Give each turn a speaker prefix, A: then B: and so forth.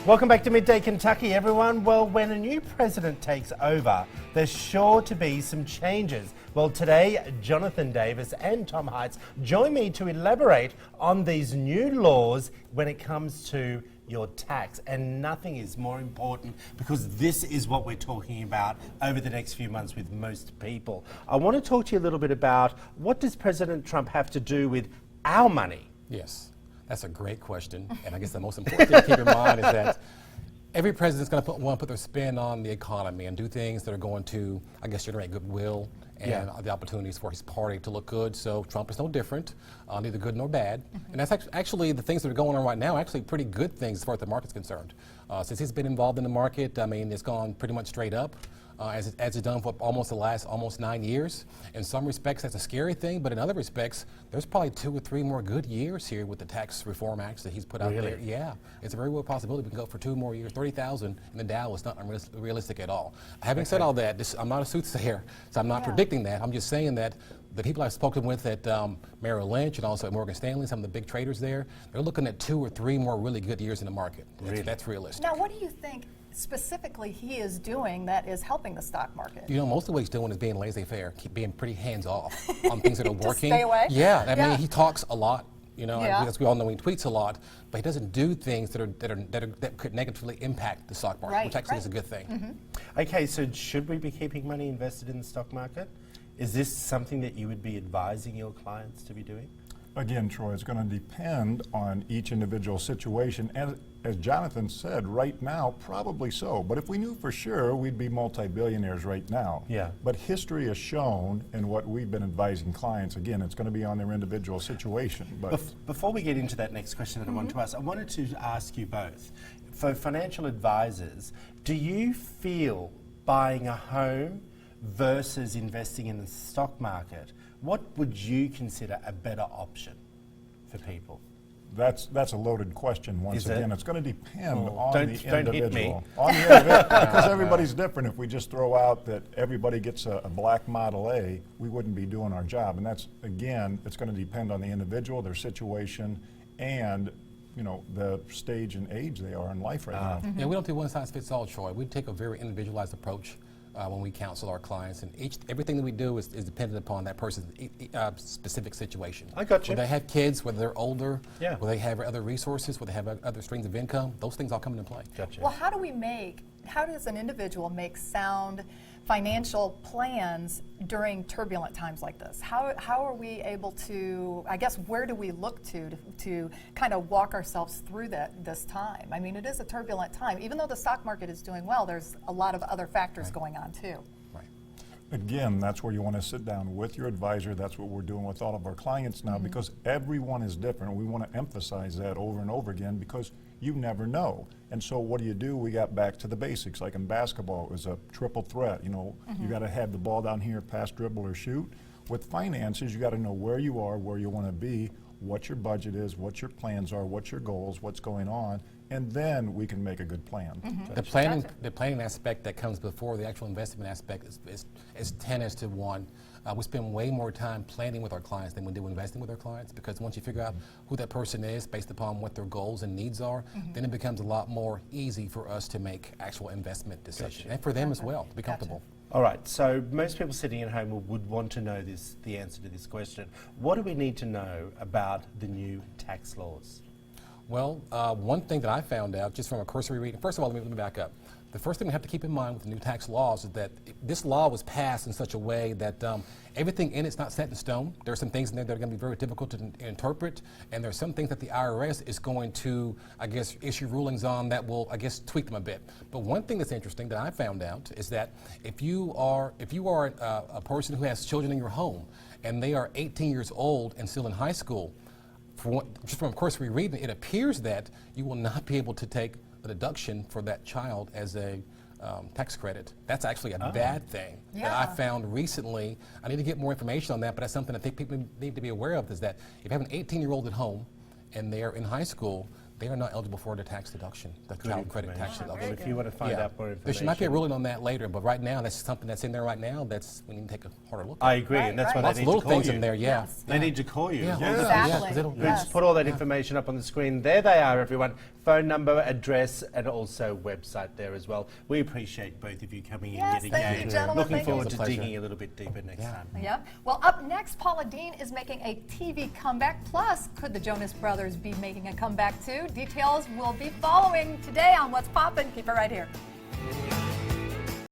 A: Welcome back to Midday Kentucky, everyone. Well, when a new president takes over, there's sure to be some changes. Well, today, Jonathan Davis and Tom Heights join me to elaborate on these new laws when it comes to your tax. And nothing is more important because this is what we're talking about over the next few months with most people. I want to talk to you a little bit about what does President Trump have to do with our money?
B: Yes. That's a great question, and I guess the most important thing to keep in mind is that every president's going to want to put their spin on the economy and do things that are going to, I guess, generate goodwill and the opportunities for his party to look good. So Trump is no different, neither good nor bad. And that's actually the things that are going on right now, actually pretty good things as far as the market's concerned. Since he's been involved in the market, I mean, it's gone pretty much straight up. As it's done for almost the last 9 years. In some respects, that's a scary thing, but in other respects, there's probably 2 or 3 more good years here with the tax reform acts that he's put out there. Yeah, it's a very real possibility we can go for 2 more years. 30,000 in the Dow is not unrealistic at all. Having said all that, I'm not a soothsayer, so I'm not predicting that. I'm just saying that the people I've spoken with at Merrill Lynch and also at Morgan Stanley, some of the big traders there, they're looking at 2 or 3 more really good years in the market. That's realistic.
C: Now, what do you think specifically he is doing that is helping the stock market?
B: You know, most of what he's doing is being laissez-faire, being pretty hands-off on things that are working.
C: Stay away?
B: Yeah, I mean, he talks a lot, you know, as we all know, he tweets a lot, but he doesn't do things that could negatively impact the stock market, which actually is a good thing.
A: Okay, so should we be keeping money invested in the stock market? Is this something that you would be advising your clients to be doing?
D: Again, Troy, it's going to depend on each individual situation. And as Jonathan said, right now, probably so. But if we knew for sure, we'd be multi-billionaires right now.
A: Yeah.
D: But history has shown, and what we've been advising clients, again, it's going to be on their individual situation. But
A: Before we get into that next question that I want to ask, I wanted to ask you both. For financial advisors, do you feel buying a home versus investing in the stock market, what would you consider a better option for people?
D: That's a loaded question. Once again, it's going to depend on the individual.
A: Don't hit me.
D: Because everybody's different. If we just throw out that everybody gets a black Model A, we wouldn't be doing our job. And that's, again, it's going to depend on the individual, their situation, and the stage and age they are in life right now.
B: Yeah, we don't do one size fits all, Troy. We take a very individualized approach when we counsel our clients, and everything that we do is dependent upon that person's specific situation.
A: I got you.
B: Whether they have kids, whether they're older,
A: whether
B: they have other resources, whether they have other streams of income, those things all come into play.
A: Gotcha.
C: Well, how does an individual make sound financial plans during turbulent times like this? How are we able to, I guess, where do we look to kind of walk ourselves through this time? I mean, it is a turbulent time. Even though the stock market is doing well, there's a lot of other factors going on too.
B: Right.
D: Again, that's where you want to sit down with your advisor. That's what we're doing with all of our clients now, because everyone is different. We want to emphasize that over and over again because you never know. And so what do? We got back to the basics. Like in basketball, it was a triple threat. You got to have the ball down here, pass, dribble, or shoot. With finances, you got to know where you are, where you want to be, what your budget is, what your plans are, what your goals, what's going on, and then we can make a good plan.
B: The planning aspect that comes before the actual investment aspect is 10 to 1. We spend way more time planning with our clients than we do investing with our clients, because once you figure out who that person is based upon what their goals and needs are, then it becomes a lot more easy for us to make actual investment decisions, and for them as well, to be comfortable.
A: All right, so most people sitting at home would want to know the answer to this question. What do we need to know about the new tax laws?
B: Well, one thing that I found out just from a cursory reading, first of all, let me back up. The first thing we have to keep in mind with the new tax laws is that this law was passed in such a way that everything in it's not set in stone. There are some things in there that are going to be very difficult to interpret, and there are some things that the IRS is going to, I guess, issue rulings on that will, I guess, tweak them a bit. But one thing that's interesting that I found out is that if you are a person who has children in your home and they are 18 years old and still in high school, just from cursory reading, it appears that you will not be able to take a deduction for that child as a tax credit. That's actually a bad thing that I found recently. I need to get more information on that, but that's something I think people need to be aware of, is that if you have an 18-year-old at home and they're in high school, they are not eligible for the tax deduction, the child credit tax deduction.
A: If you want to find out more information.
B: There might be a ruling on that later, but right now that's something that's in there right now that's we need to take a harder look at.
A: I agree, and that's why
B: Lots
A: they
B: of
A: need to
B: little
A: call
B: things
A: you.
B: in there,
A: They need to call you.
B: Yeah.
C: Exactly.
B: Yeah, 'cause it'll-
A: We'll just put all that information up on the screen. There they are, everyone. phone number, address, and also website there as well. We appreciate both of you coming in
C: Yes,
A: yet
C: thank you,
A: again.
C: gentlemen.
A: Looking
C: Thank you.
A: forward
B: It was
A: to
B: a pleasure.
A: digging a little bit deeper next time.
C: Yep. Well, up next, Paula Dean is making a TV comeback. Plus, could the Jonas Brothers be making a comeback too? Details will be following today on What's Poppin'. Keep it right here.